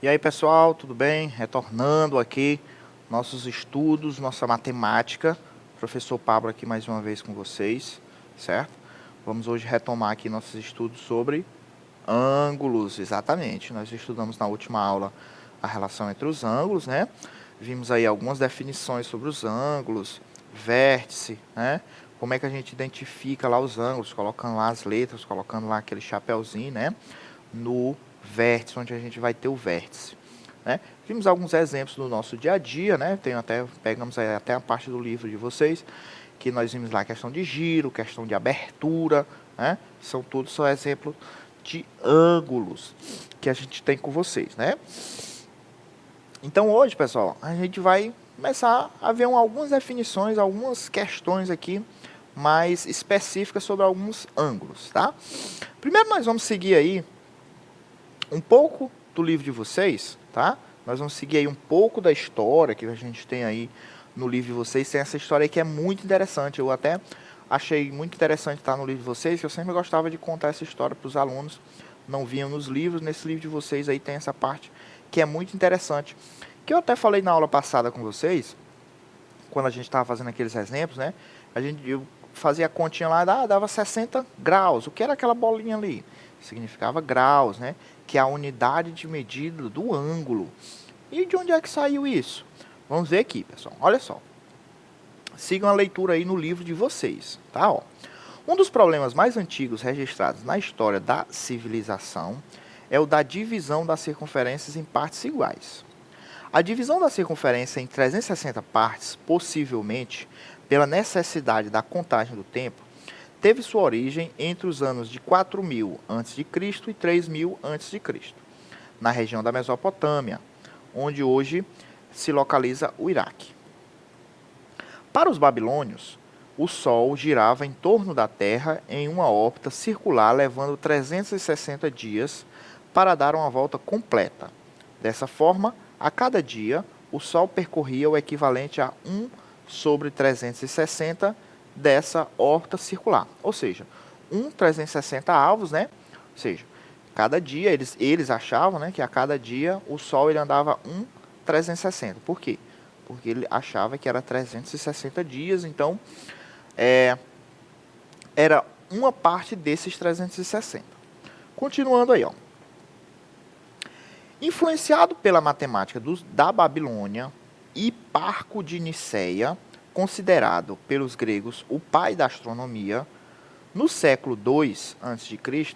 E aí, pessoal, tudo bem? Retornando aqui nossos estudos, nossa matemática. Professor Pablo aqui mais uma vez com vocês, certo? Vamos hoje retomar aqui nossos estudos sobre ângulos, exatamente. Nós estudamos na última aula a relação entre os ângulos, né? Vimos aí algumas definições sobre os ângulos, vértice, né? Como é que a gente identifica lá os ângulos, colocando lá as letras, colocando lá aquele chapéuzinho, né? No vértice, onde a gente vai ter o vértice, né? Vimos alguns exemplos do nosso dia a dia, né? Pegamos aí até a parte do livro de vocês, que nós vimos lá a questão de giro, questão de abertura, né? São todos só exemplos de ângulos que a gente tem com vocês, né? Então hoje, pessoal, a gente vai começar a ver algumas definições, algumas questões aqui mais específicas sobre alguns ângulos, tá? Primeiro nós vamos seguir aí um pouco do livro de vocês, tá? Nós vamos seguir aí um pouco da história que a gente tem aí no livro de vocês. Tem essa história aí que é muito interessante. Eu até achei muito interessante estar no livro de vocês, que eu sempre gostava de contar essa história para os alunos. Não viam nos livros. Nesse livro de vocês aí tem essa parte que é muito interessante. Que eu até falei na aula passada com vocês, quando a gente estava fazendo aqueles exemplos, né? Eu fazia a continha lá, dava 60 graus. O que era aquela bolinha ali? Significava graus, né? Que é a unidade de medida do ângulo. E de onde é que saiu isso? Vamos ver aqui, pessoal. Olha só. Sigam a leitura aí no livro de vocês, tá? Ó. Um dos problemas mais antigos registrados na história da civilização é o da divisão das circunferências em partes iguais. A divisão da circunferência em 360 partes, possivelmente pela necessidade da contagem do tempo, teve sua origem entre os anos de 4000 a.C. e 3000 a.C., na região da Mesopotâmia, onde hoje se localiza o Iraque. Para os babilônios, o Sol girava em torno da Terra em uma órbita circular, levando 360 dias para dar uma volta completa. Dessa forma, a cada dia, o Sol percorria o equivalente a 1 sobre 360 dessa órbita circular. Ou seja, 360 avos, né? Ou seja, cada dia, eles achavam, né, que a cada dia o Sol ele andava 360. Por quê? Porque ele achava que era 360 dias, então era uma parte desses 360. Continuando aí, ó. Influenciado pela matemática da Babilônia, Hiparco de Niceia, considerado pelos gregos o pai da astronomia, no século II a.C.,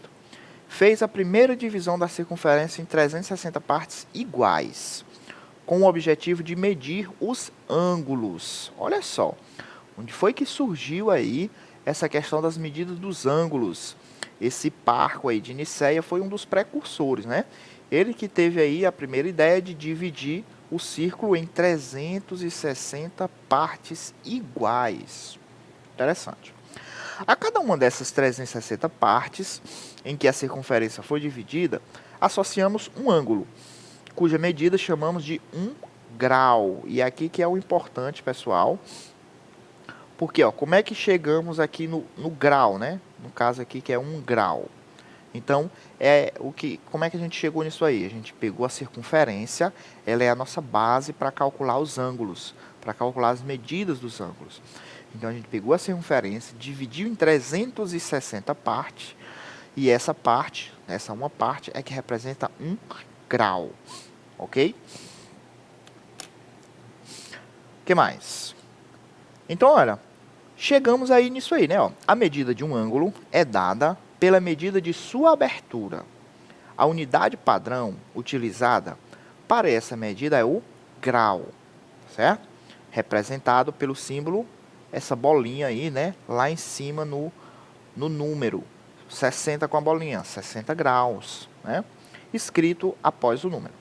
fez a primeira divisão da circunferência em 360 partes iguais, com o objetivo de medir os ângulos. Olha só, onde foi que surgiu aí essa questão das medidas dos ângulos? Esse Hiparco aí de Niceia foi um dos precursores, né? Ele que teve aí a primeira ideia de dividir o círculo em 360 partes iguais. Interessante. A cada uma dessas 360 partes em que a circunferência foi dividida, associamos um ângulo, cuja medida chamamos de 1 grau. E aqui que é o importante, pessoal, porque ó, como é que chegamos aqui no grau, né? No caso aqui que é 1 grau. Então, como é que a gente chegou nisso aí? A gente pegou a circunferência, ela é a nossa base para calcular os ângulos, para calcular as medidas dos ângulos. Então, a gente pegou a circunferência, dividiu em 360 partes, e essa parte, essa uma parte, é que representa 1 grau. Ok? O que mais? Então, olha, chegamos aí nisso aí, né? Ó. A medida de um ângulo é dada pela medida de sua abertura. A unidade padrão utilizada para essa medida é o grau, certo? Representado pelo símbolo, essa bolinha aí, né? Lá em cima no número, 60 com a bolinha, 60 graus, né? Escrito após o número.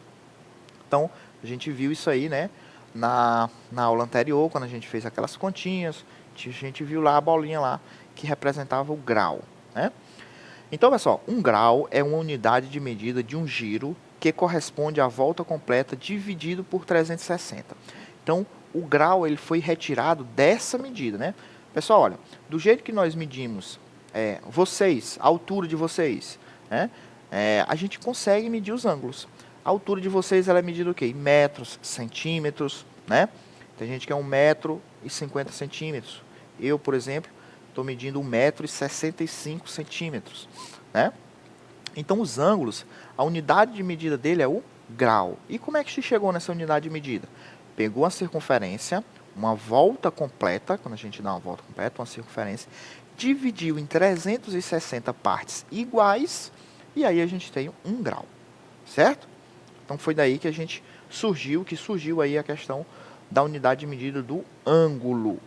Então, a gente viu isso aí, né? Na aula anterior, quando a gente fez aquelas continhas, a gente viu lá a bolinha lá, que representava o grau, né? Então, pessoal, 1 grau é uma unidade de medida de um giro que corresponde à volta completa dividido por 360. Então, o grau ele foi retirado dessa medida, né? Pessoal, olha, do jeito que nós medimos vocês, a altura de vocês, né? A gente consegue medir os ângulos. A altura de vocês ela é medida o quê? Em metros, centímetros, né? Tem gente que é 1,50 m. Eu, por exemplo, estou medindo 1,65 m, né? Então, os ângulos, a unidade de medida dele é o grau. E como é que se chegou nessa unidade de medida? Pegou a circunferência, uma volta completa, quando a gente dá uma volta completa, uma circunferência, dividiu em 360 partes iguais, e aí a gente tem 1 grau, certo? Então, foi daí que surgiu aí a questão da unidade de medida do ângulo.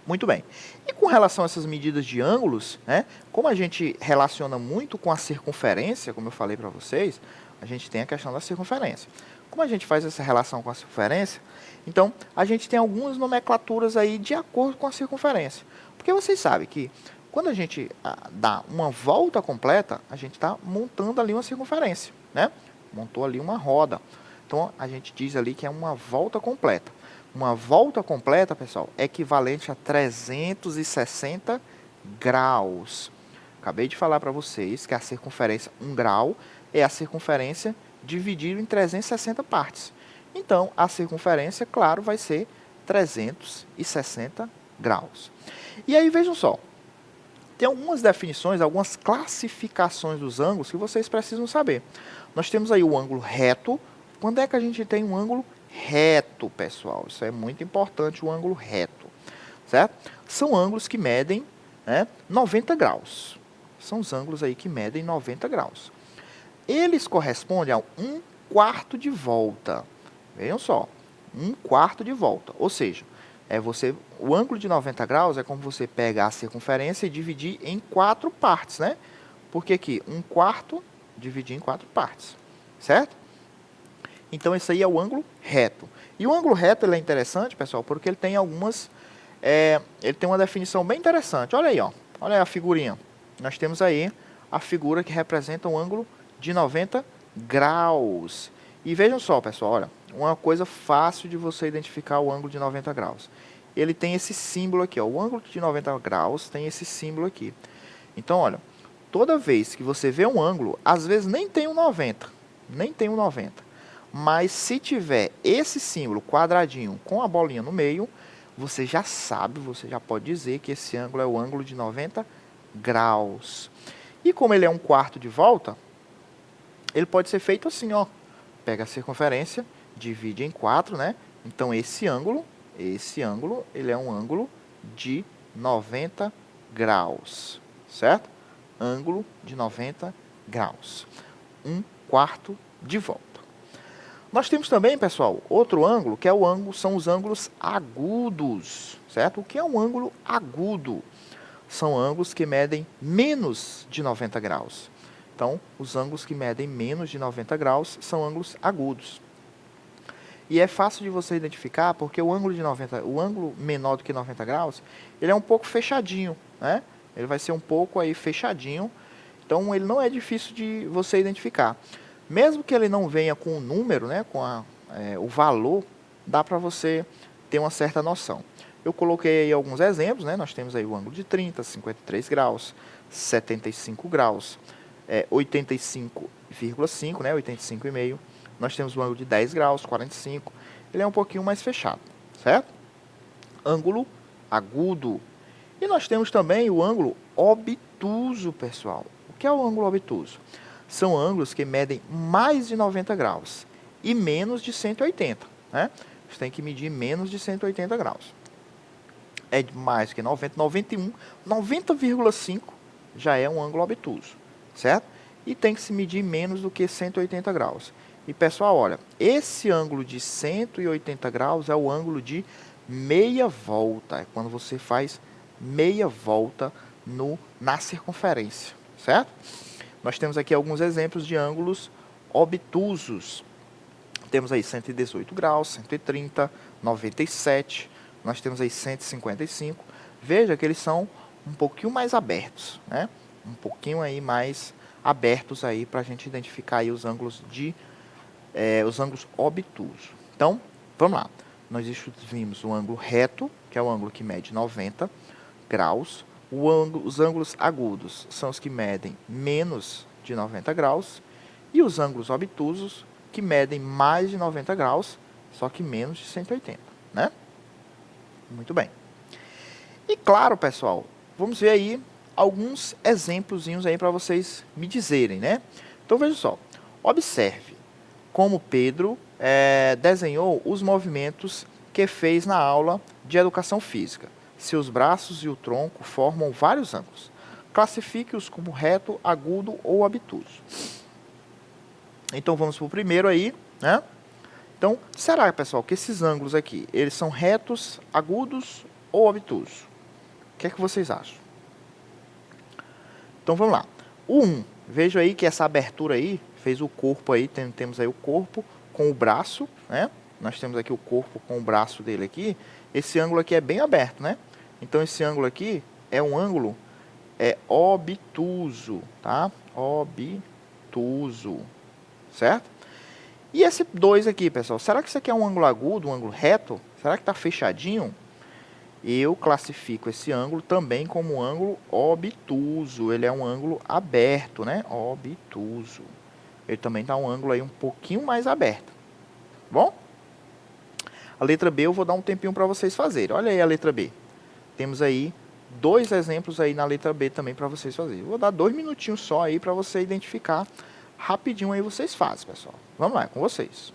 Muito bem. E com relação a essas medidas de ângulos, né, como a gente relaciona muito com a circunferência, como eu falei para vocês, a gente tem a questão da circunferência. Como a gente faz essa relação com a circunferência, então a gente tem algumas nomenclaturas aí de acordo com a circunferência. Porque vocês sabem que quando a gente dá uma volta completa, a gente está montando ali uma circunferência, né? Montou ali uma roda. Então a gente diz ali que é uma volta completa. Uma volta completa, pessoal, é equivalente a 360 graus. Acabei de falar para vocês que a circunferência 1 grau é a circunferência dividida em 360 partes. Então, a circunferência, claro, vai ser 360 graus. E aí, vejam só, tem algumas definições, algumas classificações dos ângulos que vocês precisam saber. Nós temos aí o ângulo reto. Quando é que a gente tem um ângulo reto, pessoal? Isso é muito importante, o ângulo reto, certo? São ângulos que medem, né, 90 graus. São os ângulos aí que medem 90 graus. Eles correspondem a 1/4 de volta. Vejam só, 1/4 de volta. Ou seja, o ângulo de 90 graus é como você pegar a circunferência e dividir em 4 partes, né? Porque aqui, 1/4 dividir em 4 partes, certo? Então, esse aí é o ângulo reto. E o ângulo reto ele é interessante, pessoal, porque ele tem ele tem uma definição bem interessante. Olha aí, ó. Olha aí a figurinha. Nós temos aí a figura que representa um ângulo de 90 graus. E vejam só, pessoal, olha, uma coisa fácil de você identificar o ângulo de 90 graus. Ele tem esse símbolo aqui, ó. O ângulo de 90 graus tem esse símbolo aqui. Então, olha, toda vez que você vê um ângulo, às vezes nem tem um 90, mas se tiver esse símbolo quadradinho com a bolinha no meio, você já sabe, você já pode dizer que esse ângulo é o ângulo de 90 graus. E como ele é 1/4 de volta, ele pode ser feito assim, ó. Pega a circunferência, divide em 4, né? Então, esse ângulo, ele é um ângulo de 90 graus, certo? Ângulo de 90 graus. 1/4 de volta. Nós temos também, pessoal, outro ângulo, que é são os ângulos agudos, certo? O que é um ângulo agudo? São ângulos que medem menos de 90 graus. Então, os ângulos que medem menos de 90 graus são ângulos agudos. E é fácil de você identificar porque o ângulo menor do que 90 graus, ele é um pouco fechadinho, né? Ele vai ser um pouco aí fechadinho. Então, ele não é difícil de você identificar. Mesmo que ele não venha com o número, né, com o valor, dá para você ter uma certa noção. Eu coloquei aí alguns exemplos, né? Nós temos aí o ângulo de 30, 53 graus, 75 graus, 85,5, né, 85,5. Nós temos o ângulo de 10 graus, 45. Ele é um pouquinho mais fechado, certo? Ângulo agudo. E nós temos também o ângulo obtuso, pessoal. O que é o ângulo obtuso? São ângulos que medem mais de 90 graus e menos de 180, né? Você tem que medir menos de 180 graus. É mais que 90, 91, 90,5 já é um ângulo obtuso, certo? E tem que se medir menos do que 180 graus. E, pessoal, olha, esse ângulo de 180 graus é o ângulo de meia volta. É quando você faz meia volta na circunferência, certo? Nós temos aqui alguns exemplos de ângulos obtusos. Temos aí 118 graus, 130, 97. Nós temos aí 155. Veja que eles são um pouquinho mais abertos, né? Um pouquinho aí mais abertos aí para a gente identificar aí os ângulos obtusos. Então, vamos lá. Nós vimos o ângulo reto, que é o ângulo que mede 90 graus. Os ângulos agudos são os que medem menos de 90 graus. e os ângulos obtusos, que medem mais de 90 graus, só que menos de 180, né? Muito bem. E claro, pessoal, vamos ver aí alguns exemplozinhos aí para vocês me dizerem, né? Então, veja só. Observe como Pedro desenhou os movimentos que fez na aula de educação física. Seus braços e o tronco formam vários ângulos. Classifique-os como reto, agudo ou obtuso. Então, vamos para o primeiro aí, né? Então, será, pessoal, que esses ângulos aqui, eles são retos, agudos ou obtusos? O que é que vocês acham? Então, vamos lá. O 1, veja aí que essa abertura aí, fez o corpo aí, temos aí o corpo com o braço, né? Nós temos aqui o corpo com o braço dele aqui. Esse ângulo aqui é bem aberto, né? Então, esse ângulo aqui é um ângulo obtuso, tá? Obtuso, certo? E esse 2 aqui, pessoal, será que isso aqui é um ângulo agudo, um ângulo reto? Será que está fechadinho? Eu classifico esse ângulo também como um ângulo obtuso. Ele é um ângulo aberto, né? Obtuso. Ele também está um ângulo aí um pouquinho mais aberto. Bom? A letra B eu vou dar um tempinho para vocês fazerem. Olha aí a letra B. Temos aí 2 exemplos aí na letra B também para vocês fazerem. Eu vou dar 2 minutinhos só aí para você identificar. Rapidinho aí vocês fazem, pessoal. Vamos lá, é com vocês.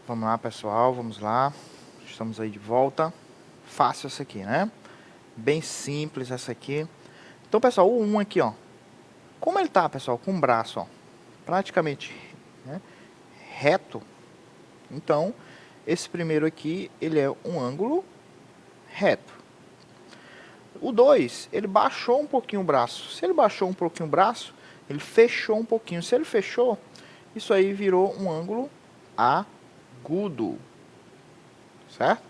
Vamos lá, pessoal, vamos lá. Estamos aí de volta. Fácil essa aqui, né? Bem simples essa aqui. Então, pessoal, o 1 aqui, ó. Como ele tá, pessoal? Com o braço, ó, praticamente, né, reto. Então, esse primeiro aqui, ele é um ângulo reto. O 2, ele baixou um pouquinho o braço. Se ele baixou um pouquinho o braço, ele fechou um pouquinho. Se ele fechou, isso aí virou um ângulo agudo, certo?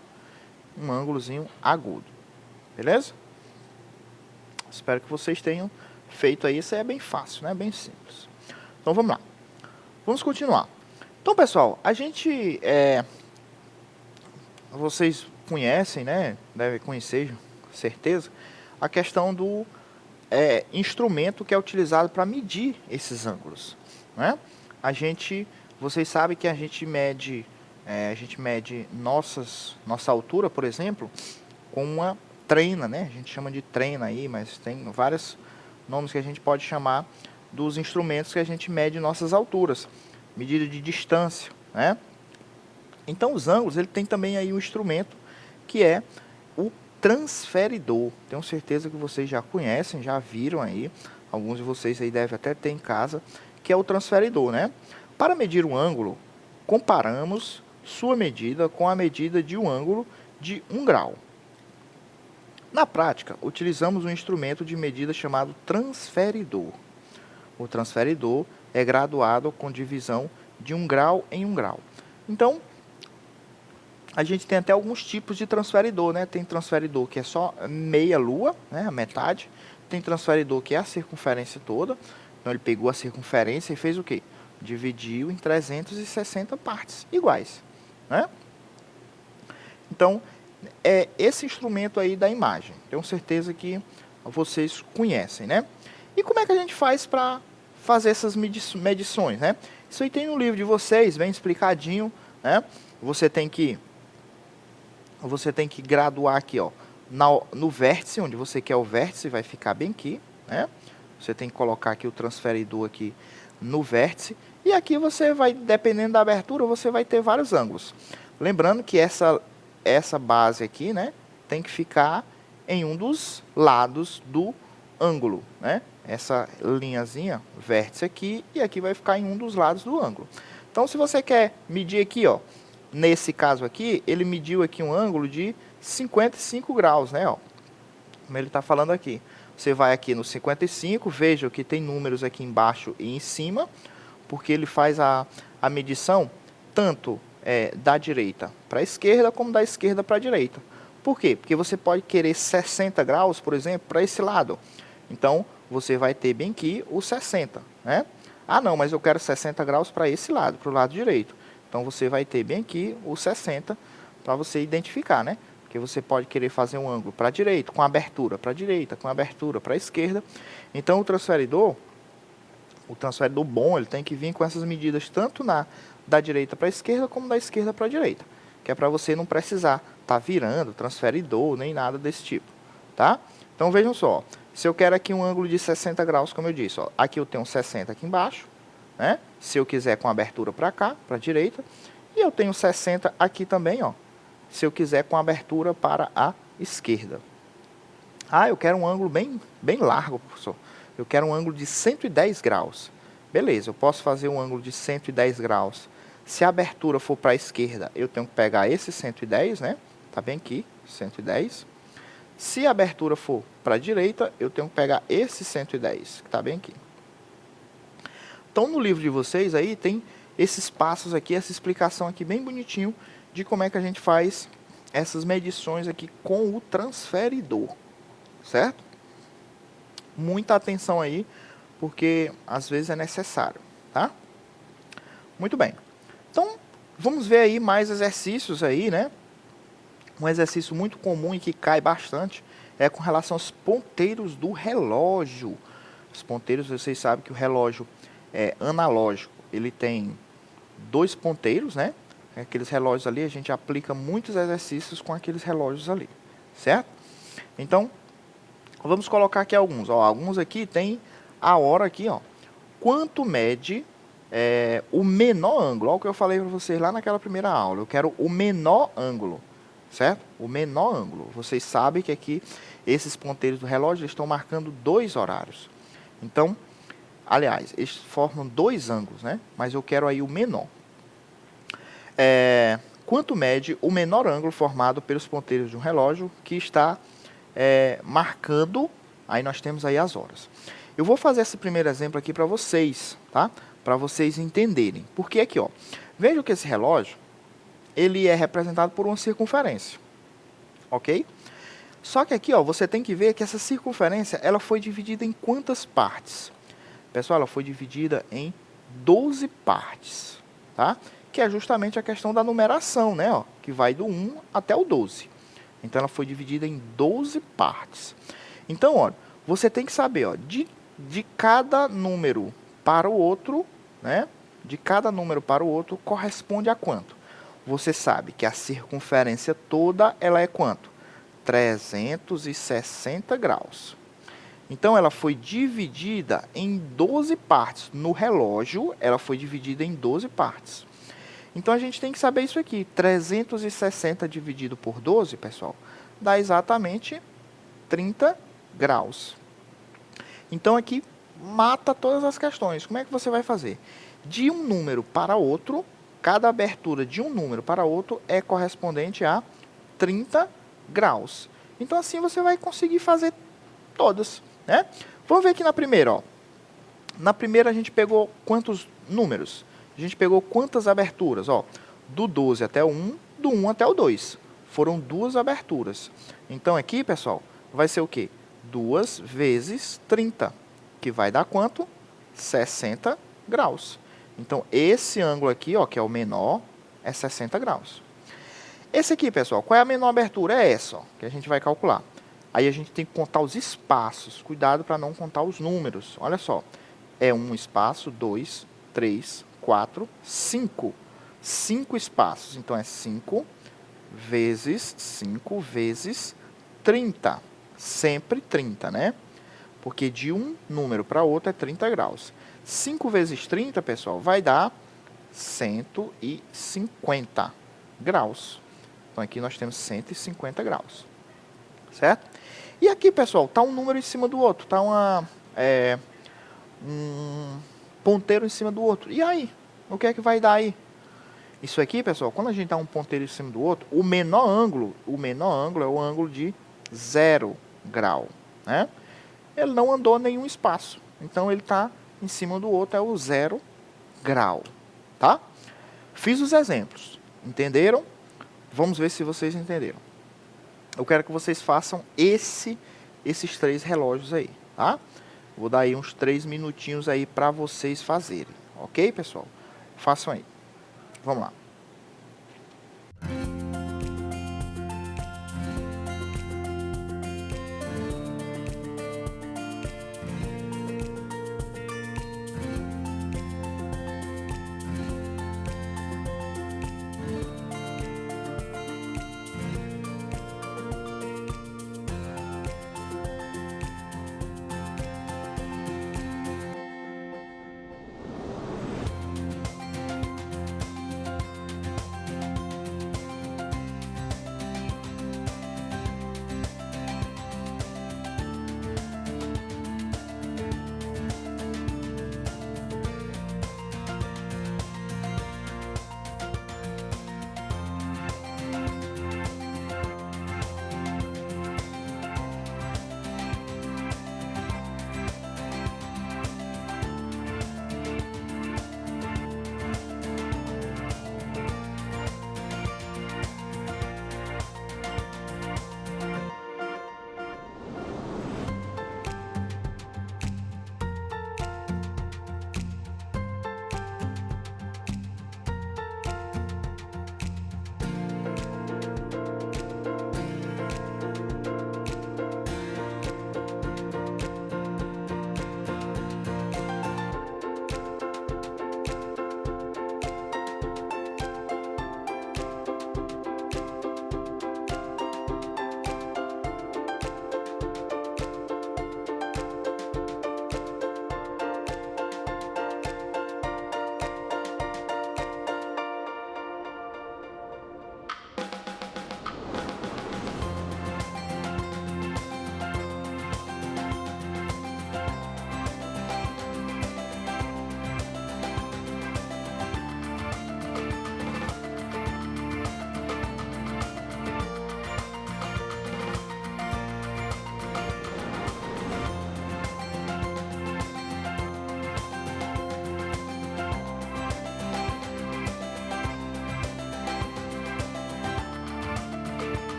Um ângulozinho agudo, beleza? Espero que vocês tenham feito aí. Isso aí é bem fácil, né? Bem simples. Então, vamos lá. Vamos continuar. Então, pessoal, a gente... vocês conhecem, né? Devem conhecer, com certeza, a questão do instrumento que é utilizado para medir esses ângulos, né? Vocês sabem que a gente mede nossa altura, por exemplo, com uma trena, né? A gente chama de trena aí, mas tem várias nomes que a gente pode chamar dos instrumentos que a gente mede nossas alturas, medida de distância, né? Então, os ângulos, ele tem também aí um instrumento que é o transferidor. Tenho certeza que vocês já conhecem, já viram aí, alguns de vocês aí devem até ter em casa, que é o transferidor, né? Para medir um ângulo, comparamos sua medida com a medida de um ângulo de 1 grau. Na prática, utilizamos um instrumento de medida chamado transferidor. O transferidor é graduado com divisão de 1 grau em 1 grau. Então, a gente tem até alguns tipos de transferidor, né? Tem transferidor que é só meia lua, né? A metade. Tem transferidor que é a circunferência toda. Então, ele pegou a circunferência e fez o quê? Dividiu em 360 partes iguais, né? Então, é esse instrumento aí da imagem. Tenho certeza que vocês conhecem, né? E como é que a gente faz para fazer essas medições, né? Isso aí tem no livro de vocês, bem explicadinho, né? Você tem que graduar aqui, ó, no vértice, onde você quer o vértice, vai ficar bem aqui, né? Você tem que colocar aqui o transferidor aqui no vértice. E aqui você vai, dependendo da abertura, você vai ter vários ângulos. Lembrando que essa base aqui, né, tem que ficar em um dos lados do ângulo, né? Essa linhazinha, vértice aqui, e aqui vai ficar em um dos lados do ângulo. Então, se você quer medir aqui, ó, nesse caso aqui, ele mediu aqui um ângulo de 55 graus, né, ó, como ele está falando aqui. Você vai aqui no 55, veja que tem números aqui embaixo e em cima, porque ele faz a medição tanto da direita para a esquerda, como da esquerda para a direita. Por quê? Porque você pode querer 60 graus, por exemplo, para esse lado. Então, você vai ter bem aqui o 60, né? Ah, não, mas eu quero 60 graus para esse lado, para o lado direito. Então, você vai ter bem aqui o 60 para você identificar, né? Porque você pode querer fazer um ângulo para a direita, com abertura para a direita, com abertura para a esquerda. Então, o transferidor bom, ele tem que vir com essas medidas tanto da direita para a esquerda, como da esquerda para a direita. Que é para você não precisar estar virando transferidor, nem nada desse tipo, tá? Então, vejam só. Se eu quero aqui um ângulo de 60 graus, como eu disse, ó, aqui eu tenho 60 aqui embaixo, né? Se eu quiser com abertura para cá, para a direita. E eu tenho 60 aqui também, ó, se eu quiser com abertura para a esquerda. Ah, eu quero um ângulo bem largo, professor. Eu quero um ângulo de 110 graus. Beleza, eu posso fazer um ângulo de 110 graus. Se a abertura for para a esquerda, eu tenho que pegar esse 110, né? Tá bem aqui, 110. Se a abertura for para a direita, eu tenho que pegar esse 110, que está bem aqui. Então, no livro de vocês aí, tem esses passos aqui, essa explicação aqui bem bonitinho de como é que a gente faz essas medições aqui com o transferidor, certo? Muita atenção aí, porque às vezes é necessário, tá? Muito bem. Então, vamos ver aí mais exercícios aí, né? Um exercício muito comum e que cai bastante é com relação aos ponteiros do relógio. Os ponteiros, vocês sabem que o relógio é analógico, ele tem 2 ponteiros, né? Aqueles relógios ali, a gente aplica muitos exercícios com aqueles relógios ali, certo? Então, vamos colocar aqui alguns. Ó, alguns aqui tem a hora aqui, ó. Quanto mede o menor ângulo? Olha o que eu falei para vocês lá naquela primeira aula. Eu quero o menor ângulo, certo? O menor ângulo. Vocês sabem que aqui, esses ponteiros do relógio estão marcando 2 horários. Então, aliás, eles formam 2 ângulos, né? Mas eu quero aí o menor. Quanto mede o menor ângulo formado pelos ponteiros de um relógio que está marcando, aí nós temos aí as horas. Eu vou fazer esse primeiro exemplo aqui para vocês, tá? Para vocês entenderem. Porque aqui, ó, vejam que esse relógio, ele é representado por uma circunferência, ok? Só que aqui, ó, você tem que ver que essa circunferência, ela foi dividida em quantas partes? Pessoal, ela foi dividida em 12 partes, tá? Que é justamente a questão da numeração, né? Ó, que vai do 1 até o 12. Então, ela foi dividida em 12 partes. Então, ó, você tem que saber, ó, de cada número para o outro, né? De cada número para o outro corresponde a quanto? Você sabe que a circunferência toda, ela é quanto? 360 graus. Então, ela foi dividida em 12 partes. No relógio, ela foi dividida em 12 partes. Então, a gente tem que saber isso aqui. 360 dividido por 12, pessoal, dá exatamente 30 graus. Então, aqui, mata todas as questões. Como é que você vai fazer? De um número para outro, cada abertura de um número para outro é correspondente a 30 graus. Então, assim, você vai conseguir fazer todas, né? Vamos ver aqui na primeira, ó. Na primeira, a gente pegou quantos números? A gente pegou quantas aberturas, ó? Do 12 até o 1, do 1 até o 2. Foram 2 aberturas. Então, aqui, pessoal, vai ser o quê? 2 vezes 30, que vai dar quanto? 60 graus. Então, esse ângulo aqui, ó, que é o menor, é 60 graus. Esse aqui, pessoal, qual é a menor abertura? É essa, ó, que a gente vai calcular. Aí a gente tem que contar os espaços. Cuidado para não contar os números. Olha só. É um espaço, 2, 3, 4, 5. 5 espaços. Então, é 5 vezes 30. Sempre 30, né? Porque de um número para outro é 30 graus. 5 vezes 30, pessoal, vai dar 150 graus. Então, aqui nós temos 150 graus. Certo? E aqui, pessoal, está um número em cima do outro. Está um ponteiro em cima do outro. E aí? O que é que vai dar aí? Isso aqui, pessoal, quando a gente dá um ponteiro em cima do outro, o menor ângulo é o ângulo de 0 grau, né? Ele não andou nenhum espaço. Então, ele está em cima do outro, é o 0 grau, tá? Fiz os exemplos. Entenderam? Vamos ver se vocês entenderam. Eu quero que vocês façam esses 3 relógios aí, tá? Vou dar aí uns 3 minutinhos aí para vocês fazerem, ok, pessoal? Façam aí. Vamos lá.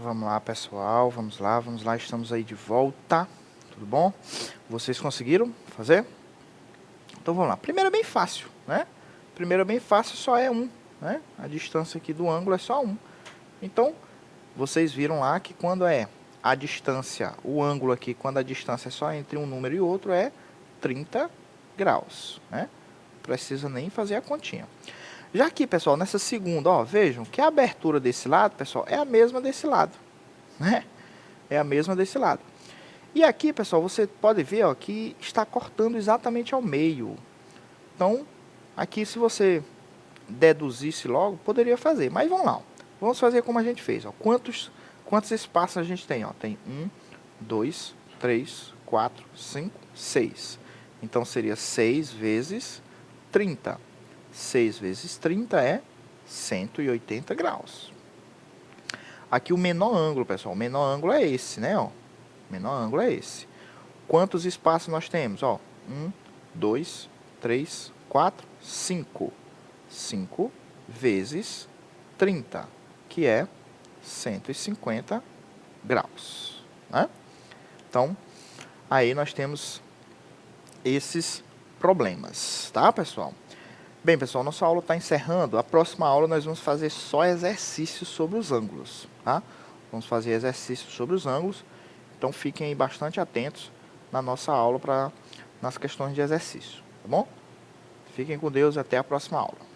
Vamos lá, pessoal. Vamos lá. Estamos aí de volta. Tudo bom? Vocês conseguiram fazer? Então, vamos lá. Primeiro é bem fácil, né? Primeiro é bem fácil, só é 1, né? A distância aqui do ângulo é só 1. Então, vocês viram lá que quando é a distância, o ângulo aqui, quando a distância é só entre um número e outro, é 30 graus, né? Precisa nem fazer a continha. Já aqui, pessoal, nessa segunda, ó, vejam que a abertura desse lado, pessoal, é a mesma desse lado, né? É a mesma desse lado. E aqui, pessoal, você pode ver, ó, que está cortando exatamente ao meio. Então, aqui, se você deduzisse logo, poderia fazer. Mas vamos lá, ó. Vamos fazer como a gente fez, ó. Quantos espaços a gente tem, ó? Tem 1, 2, 3, 4, 5, 6. Então, seria 6 vezes 30. 6 vezes 30 é 180 graus. Aqui o menor ângulo, pessoal. O menor ângulo é esse, né? Ó. O menor ângulo é esse. Quantos espaços nós temos? Ó, 1, 2, 3, 4, 5. 5 vezes 30, que é 150 graus. Né? Então, aí nós temos esses problemas, tá, pessoal? Bem, pessoal, nossa aula está encerrando. A próxima aula nós vamos fazer só exercícios sobre os ângulos, tá? Vamos fazer exercícios sobre os ângulos. Então, fiquem aí bastante atentos na nossa aula nas questões de exercício, tá bom? Fiquem com Deus e até a próxima aula.